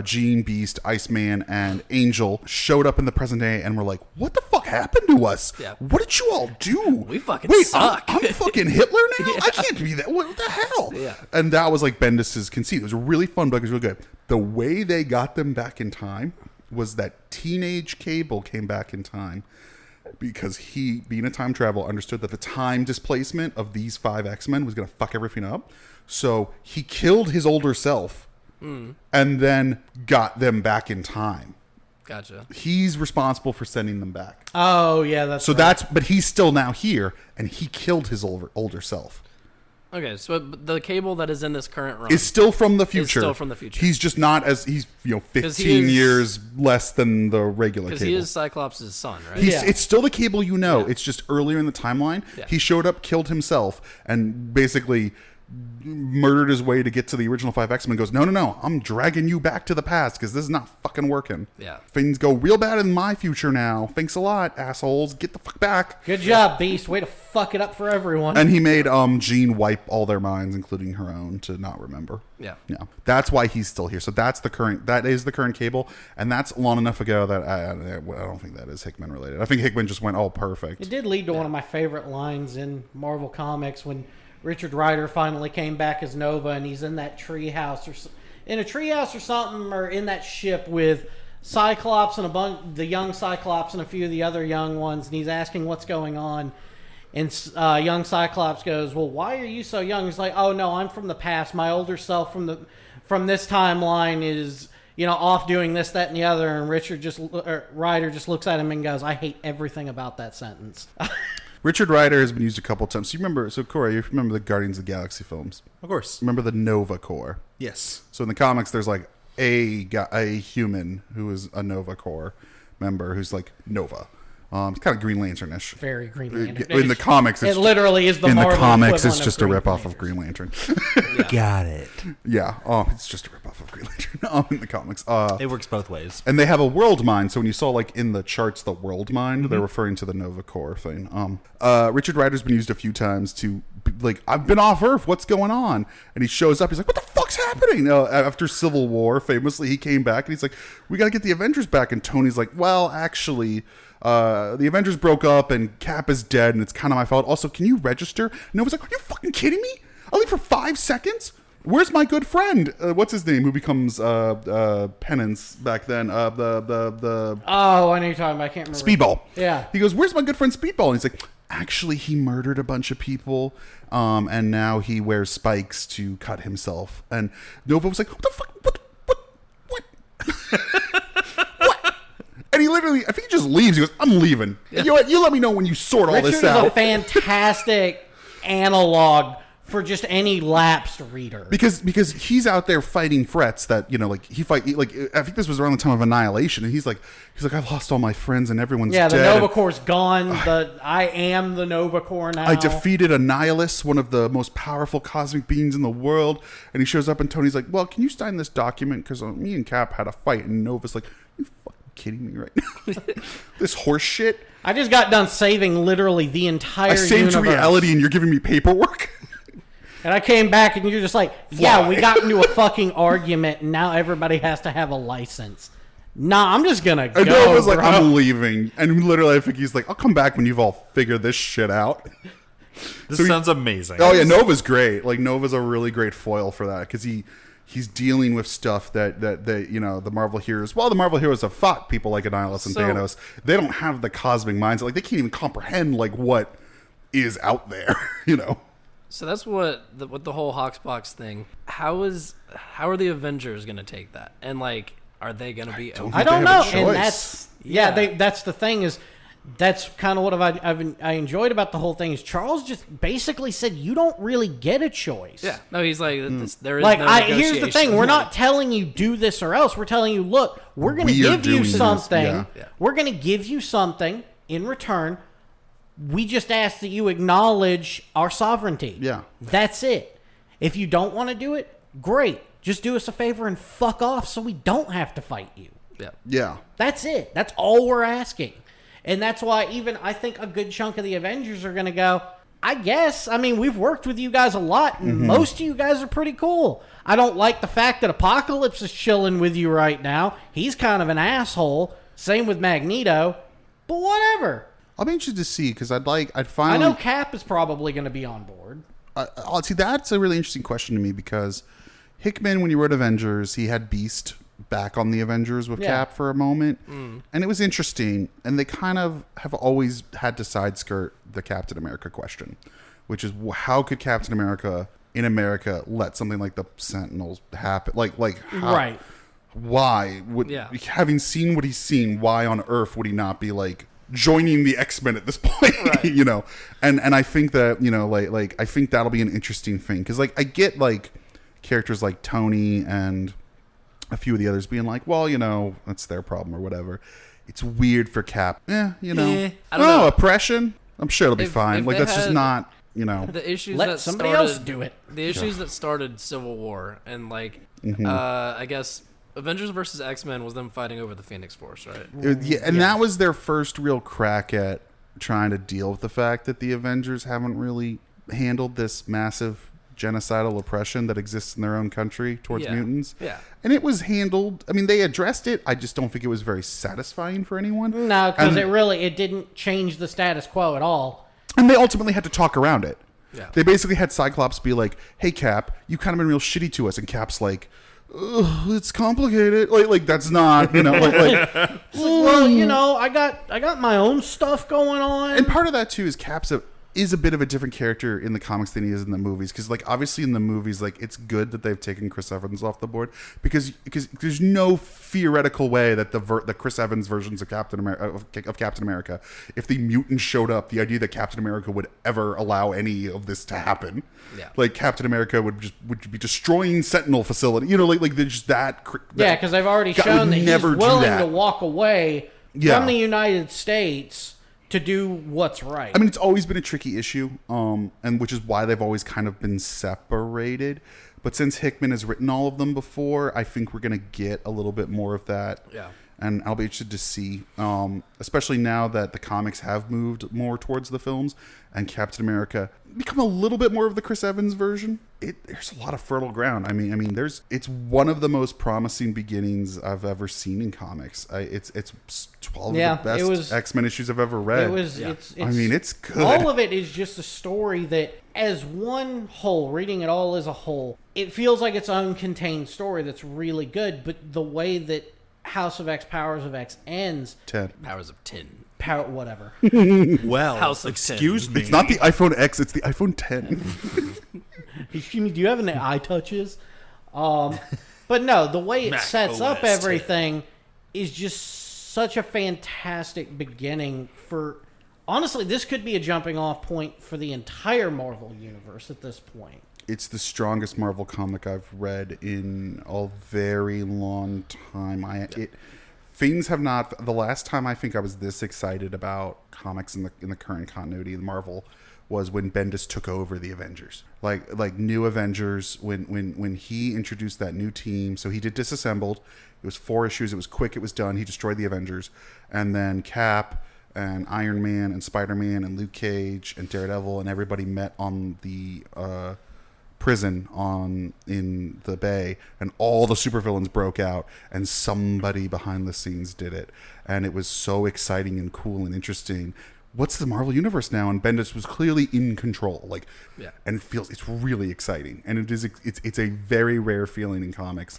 Jean, Beast, Iceman, and Angel showed up in the present day and were like, what the fuck happened to us? Yeah. What did you all do? We fucking suck. I'm fucking Hitler now? Yeah. I can't be that. What the hell? Yeah. And that was like Bendis' conceit. It was a really fun book. It was really good. The way they got them back in time was that teenage Cable came back in time because he, being a time traveler, understood that the time displacement of these 5 X-Men was going to fuck everything up. So he killed his older self and then got them back in time. Gotcha. He's responsible for sending them back. Oh, yeah, that's right. But he's still now here, and he killed his older self. Okay, so the Cable that is in this current run is still from the future. He's just not as he's 15 years less than the regular Cable. Because he is Cyclops' son, right? It's still the Cable It's just earlier in the timeline. Yeah. He showed up, killed himself, and basically murdered his way to get to the original 5 X-Men. Goes, no, I'm dragging you back to the past because this is not fucking working. Yeah. Things go real bad in my future now. Thanks a lot, assholes. Get the fuck back. Good job, Beast. Way to fuck it up for everyone. And he made Jean wipe all their minds, including her own, to not remember. Yeah. That's why he's still here. So that is the current Cable, and that's long enough ago that I don't think that is Hickman related. I think Hickman just went, oh, perfect. It did lead to one of my favorite lines in Marvel Comics when Richard Rider finally came back as Nova, and he's in that treehouse or something, or in that ship with Cyclops and the young Cyclops and a few of the other young ones, and he's asking what's going on. And young Cyclops goes, "Well, why are you so young?" He's like, "Oh no, I'm from the past. My older self from this timeline is off doing this, that, and the other." And Rider just looks at him and goes, "I hate everything about that sentence." Richard Rider has been used a couple times. So Corey, you remember the Guardians of the Galaxy films? Of course. Remember the Nova Corps? Yes. So in the comics, there's like a human who is a Nova Corps member who's like Nova. It's kind of Green Lantern-ish. Very Green Lantern. In the comics, it literally is the Marvel comics. It's equivalent just a Green ripoff Lantern. of Green Lantern. Got it. Yeah. It's just a ripoff of Green Lantern in the comics. It works both ways. And they have a world mind. So when you saw like in the charts the world mind, they're referring to the Nova Corps thing. Richard Rider's been used a few times to like, I've been off Earth. What's going on? And he shows up. He's like, what the fuck's happening? After Civil War, famously, he came back and he's like, we got to get the Avengers back. And Tony's like, well, actually, the Avengers broke up and Cap is dead and it's kind of my fault. Also, can you register? And Nova's like, are you fucking kidding me? Only for 5 seconds? Where's my good friend? What's his name? Who becomes Penance back then? Oh, I know you're talking about. I can't remember. Speedball. Yeah. He goes, where's my good friend Speedball? And he's like, actually, he murdered a bunch of people, and now he wears spikes to cut himself. And Nova was like, what the fuck? What? What? And he literally, I think he just leaves. He goes, I'm leaving. You know what? You let me know when you sort all Richard this is out. a fantastic analog for just any lapsed reader. Because he's out there fighting threats that, I think this was around the time of Annihilation, and he's like, I've lost all my friends and everyone's dead. Yeah, the Nova Corps gone. I am the Nova Corps now. I defeated Annihilus, one of the most powerful cosmic beings in the world. And he shows up and Tony's like, well, can you sign this document? Because me and Cap had a fight. And Nova's like, you fucking kidding me right now? This horse shit? I just got done saving literally the entire universe. I saved reality and you're giving me paperwork? And I came back and you're just like, yeah, we got into a fucking argument and now everybody has to have a license. Nah, I'm just gonna go. And Nova's like, bro. I'm leaving. And literally, I think he's like, I'll come back when you've all figured this shit out. This sounds amazing. Oh yeah, Nova's great. Like Nova's a really great foil for that because he's dealing with stuff that the Marvel heroes. Well, the Marvel heroes have fought people like Annihilus and Thanos. They don't have the cosmic minds. Like they can't even comprehend like what is out there. So that's what the whole Hoxpox thing. How are the Avengers gonna take that? And like, are they gonna be? I don't know. Have a choice. And that's the thing is. That's kind of what I enjoyed about the whole thing is Charles just basically said you don't really get a choice. Yeah. No, he's like there is like no here's the thing: we're not telling you do this or else. We're telling you, look, we're going to give you something. Yeah. We're going to give you something in return. We just ask that you acknowledge our sovereignty. Yeah. That's it. If you don't want to do it, great. Just do us a favor and fuck off so we don't have to fight you. Yeah. Yeah. That's it. That's all we're asking. And that's why even I think a good chunk of the Avengers are going to go, I guess. I mean, we've worked with you guys a lot, and most of you guys are pretty cool. I don't like the fact that Apocalypse is chilling with you right now. He's kind of an asshole. Same with Magneto. But whatever. I'll be interested to see because I'd finally. I know Cap is probably going to be on board. See, that's a really interesting question to me because Hickman, when he wrote Avengers, he had Beast back on the Avengers with Cap for a moment, and it was interesting. And they kind of have always had to sideskirt the Captain America question, which is how could Captain America in America let something like the Sentinels happen? Like how, right? Why would having seen what he's seen? Why on earth would he not be like, joining the X-Men at this point, Right. you know. And I think that, you know, like I think that'll be an interesting thing, because like I get like characters like Tony and a few of the others being like, well, you know, that's their problem or whatever. It's weird for Cap. You know. I don't know. Oppression. I'm sure it'll be fine. if Like they that's just had- not, you know. The issues Let that somebody started, else do it. The issues that started Civil War and like, Mm-hmm. I guess Avengers versus X-Men was them fighting over the Phoenix Force, right? That was their first real crack at trying to deal with the fact that the Avengers haven't really handled this massive genocidal oppression that exists in their own country towards Yeah. mutants. Yeah. And it was handled, I mean, they addressed it. I just don't think it was very satisfying for anyone. No, because And- it didn't change the status quo at all. And they ultimately had to talk around it. Yeah. They basically had Cyclops be like, "Hey, Cap, you kind of been real shitty to us," and Cap's like, "Ugh, it's complicated. Like that's not, you know, like." Well, you know, I got my own stuff going on. And part of that too is Cap's is a bit of a different character in the comics than he is in the movies, because like obviously in the movies, like it's good that they've taken Chris Evans off the board, because there's no theoretical way that the Chris Evans versions of Captain America, if the mutants showed up, the idea that Captain America would ever allow any of this to happen. Yeah. Like Captain America would be destroying Sentinel facility, you know, like there's just that. yeah, because they've already God shown would that he's never do willing that. to walk away Yeah. from the United States to do what's right. I mean, it's always been a tricky issue, and which is why they've always kind of been separated. But since Hickman has written all of them before, I think we're going to get a little bit more of that. Yeah. And I'll be interested to see, especially now that the comics have moved more towards the films and Captain America become a little bit more of the Chris Evans version. There's a lot of fertile ground. I mean, it's one of the most promising beginnings I've ever seen in comics. It's 12 Yeah, of the it best was- X-Men issues I've ever read. it was. Yeah. It's. I mean, it's good. All of it is just a story that, as one whole, reading it all as a whole, it feels like its own contained story that's really good. But the way that House of X, Powers of X ends, 10. Powers of 10. whatever. Well, House of excuse me. It's not the iPhone X, it's the iPhone 10. Excuse me, do you have any eye touches? But no, the way it Mac sets up OS 10. everything is just such a fantastic beginning for. Honestly, this could be a jumping off point for the entire Marvel universe at this point. It's the strongest Marvel comic I've read in a very long time. Things have not. The last time I think I was this excited about comics in the current continuity of Marvel was when Bendis took over the Avengers. Like New Avengers, when he introduced that new team. So he did Disassembled. It was 4 issues. It was quick. It was done. He destroyed the Avengers, and then Cap and Iron Man and Spider-Man and Luke Cage and Daredevil and everybody met on the prison in the Bay, and all the supervillains broke out, and somebody behind the scenes did it, and it was so exciting and cool and interesting. What's the Marvel universe now? And Bendis was clearly in control, Yeah. and it's really exciting, and it's a very rare feeling in comics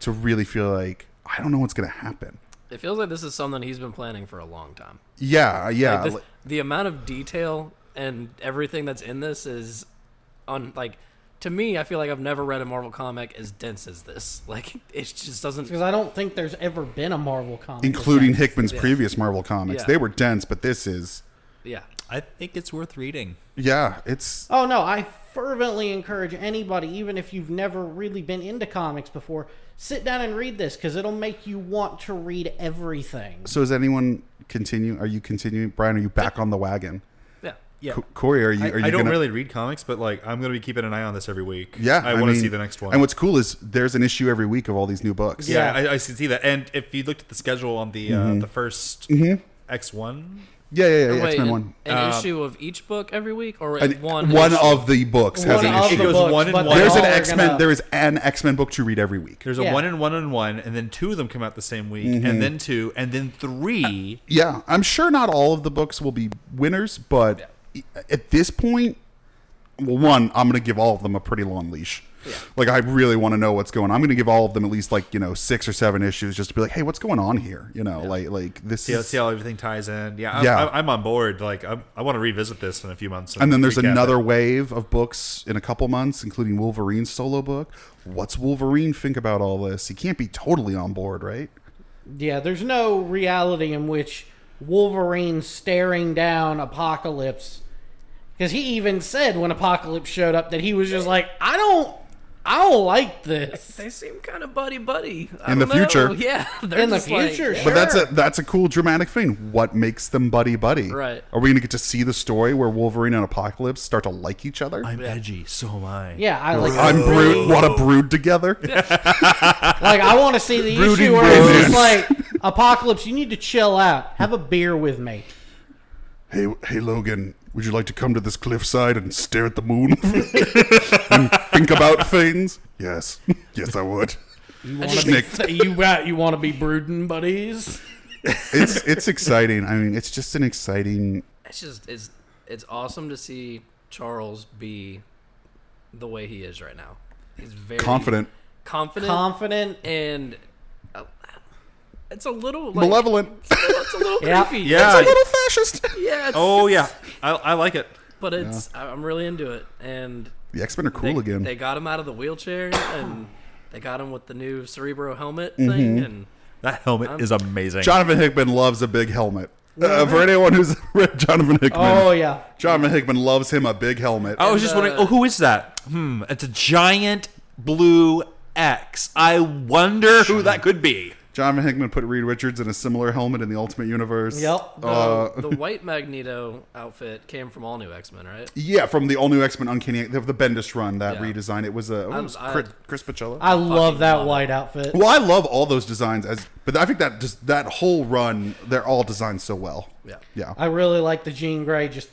to really feel like I don't know what's going to happen. It feels like this is something he's been planning for a long time. Yeah. Like the amount of detail and everything that's in this is to me, I feel like I've never read a Marvel comic as dense as this. Like, it just doesn't. Because I don't think there's ever been a Marvel comic. Including that's- Hickman's previous Marvel comics. Yeah. They were dense, but this is... Yeah. I think it's worth reading. Yeah, it's... Oh no, I fervently encourage anybody, even if you've never really been into comics before, sit down and read this, because it'll make you want to read everything. So is anyone continue? Are you continuing? Brian, are you back on the wagon? Yeah. Yeah. Corey, are you I don't gonna... really read comics, but like I'm going to be keeping an eye on this every week. Yeah, I want to mean, see the next one. And what's cool is there's an issue every week of all these new books. yeah, Yeah. I see that. And if you looked at the schedule on the the first X1, Yeah, Wait, X-Men an, one. an issue of each book every week, or And one one issue? of the books has One an of issue. the It goes books, one and but one. they There's all an are X-Men. gonna- There is an X-Men book to read every week. there's Yeah. a one and one, and then 2 of them come out the same week, and then 2, and then 3. Yeah, I'm sure not all of the books will be winners, but at this point, well, one, I'm going to give all of them a pretty long leash. Yeah. Like, I really want to know what's going on. I'm going to give all of them at least, 6 or 7 issues just to be like, hey, what's going on here? Like this is... See how everything ties in. Yeah, Yeah. I'm on board. Like I want to revisit this in a few months. And then there's recap another it. wave of books in a couple months, including Wolverine's solo book. What's Wolverine think about all this? He can't be totally on board, right? Yeah, there's no reality in which Wolverine staring down Apocalypse. Because he even said when Apocalypse showed up that he was just like, I don't like this. They seem kind of buddy. In the future. Yeah. In the future, like, sure. But that's a cool dramatic thing. What makes them buddy? Right. Are we going to get to see the story where Wolverine and Apocalypse start to like each other? I'm edgy, so am I. Yeah, I like. I'm brood. What a brood together. Like, I want to see the Brooding issue where it's just romance. like, Apocalypse, you need to chill out. Have a beer with me. Hey, Logan. Would you like to come to this cliffside and stare at the moon and think about things? Yes, I would. You want Schnicked. to be brooding buddies? It's exciting. I mean, it's just an exciting. It's awesome to see Charles be the way he is right now. He's very Confident. and it's a little like, Malevolent. It's a little Yeah. creepy. Yeah. It's a little fascist. Yeah. Oh yeah, I like it. But I'm really into it, and The X-Men are cool again. They got him out of the wheelchair, and they got him with the new Cerebro helmet Mm-hmm. thing, and That helmet is amazing. Jonathan Hickman loves a big helmet. For anyone who's read Jonathan Hickman, Oh, yeah. Jonathan Hickman loves him a big helmet. I was just wondering, who is that? It's a giant blue X. I wonder who that could be. Jonathan Hickman put Reed Richards in a similar helmet in the Ultimate Universe. Yep. the white Magneto outfit came from All New X-Men, right? Yeah, from the all-new X-Men Uncanny, the Bendis run, that Yeah. redesign. It was Chris Pacello. I love that love white outfit. Well, I love all those designs, but I think that whole run, they're all designed so well. Yeah. I really like the Jean Grey. Just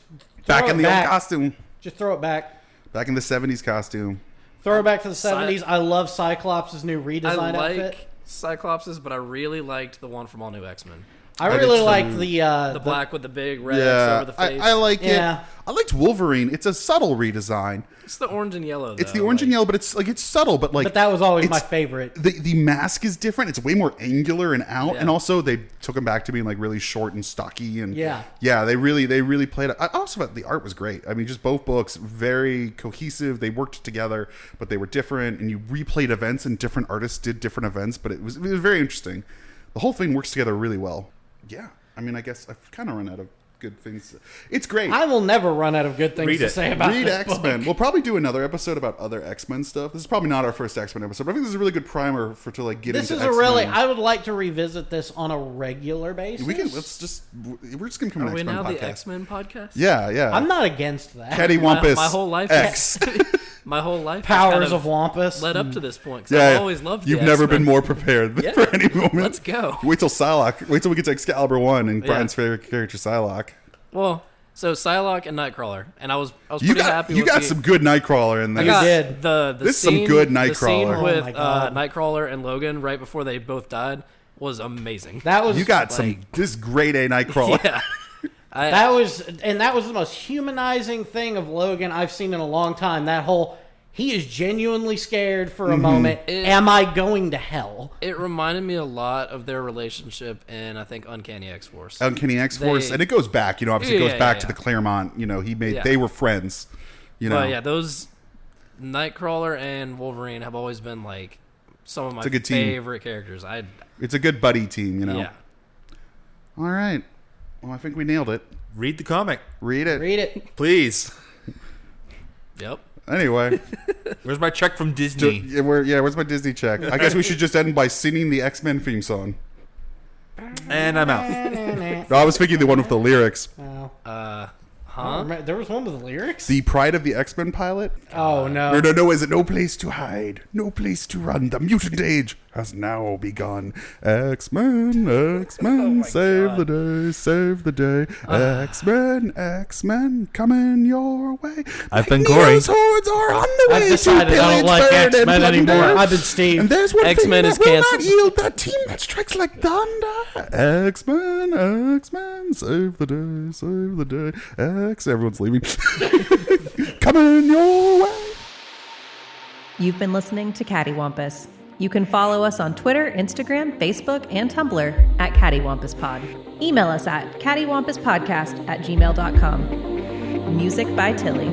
Back throw in it the back. old costume. Just throw it back. Back in the 70s costume. Throw it back to the 70s. I love Cyclops' new I redesign like outfit. Cyclops's, but I really liked the one from All New X-Men. I I really did like too. the Black with the big red X Yeah, over the face. I like Yeah. it. I liked Wolverine. It's a subtle redesign. It's the orange and yellow. It's though, the orange and like- yellow, but it's subtle. But But that was always my it's- favorite. The mask is different. It's way more angular and out, Yeah. and also they took him back to being like really short and stocky. And Yeah. they really played it. I also thought the art was great. I mean, just both books very cohesive. They worked together, but they were different. And you replayed events, and different artists did different events. But it was very interesting. The whole thing works together really well. Yeah, I mean, I guess I've kind of run out of good things. It's great. I will never run out of good things Read to it. say about Read this X-Men. book. We'll probably do another episode about other X-Men stuff. This is probably not our first X-Men episode, but I think this is a really good primer to like get This into is a X-Men. really. I would like to revisit this on a regular basis. We're just gonna come Are an we X-Men now podcast. the X-Men podcast? Yeah. I'm not against that. Cattywampus. My whole life. X. My whole life. has Powers kind of Wampus. led up to this point. 'Cause Yeah, I've always loved. The You've never X-Men. been more prepared Yeah. for any moment. Let's go. Wait till Psylocke. Wait till we get to Excalibur 1 and Yeah. Brian's favorite character, Psylocke. Well, so Psylocke and Nightcrawler, and I was You pretty happy. got with some good Nightcrawler in I there. got did. the This is some scene, good The scene Nightcrawler. with Oh my God. Nightcrawler and Logan right before they both died was amazing. That was You got some like- this grade A Nightcrawler. yeah. that was the most humanizing thing of Logan I've seen in a long time. That whole he is genuinely scared for a moment. Am I going to hell? It reminded me a lot of their relationship in I think Uncanny X-Force. Uncanny X-Force, They- and it goes back. Obviously it Yeah, goes back yeah, to yeah. the Claremont. He made. Yeah. They were friends. But yeah, those Nightcrawler and Wolverine have always been like some of my a good team. favorite characters. It's a good buddy team. Yeah. All right. Well, I think we nailed it. Read the comic, Read it. Read it. please. Yep. Anyway, Where's my check from Disney? where's my Disney check? I guess we should just end by singing the X-Men theme song. And I'm out. No, I was thinking the one with the lyrics. Oh. Huh? I don't remember- There was one with lyrics. The Pride of the X-Men pilot. Oh no. No, is it no place to hide, no place to run. The mutant age has now begun. X-Men, save the day, save the day. X-Men, coming your way. I've been Magneto's Corey. hordes are on the way. I've decided to I don't pillage, like burn, and X-Men plunder. anymore. I've been Steve. And there's one X-Men thing is that will not canceled. yield, that team that strikes like thunder. X-Men, save the day, save the day. Everyone's leaving. Coming your way. You've been listening to Cattywampus. You can follow us on Twitter, Instagram, Facebook, and Tumblr at CattyWampusPod. Email us at cattywampuspodcast@gmail.com. Music by Tilly.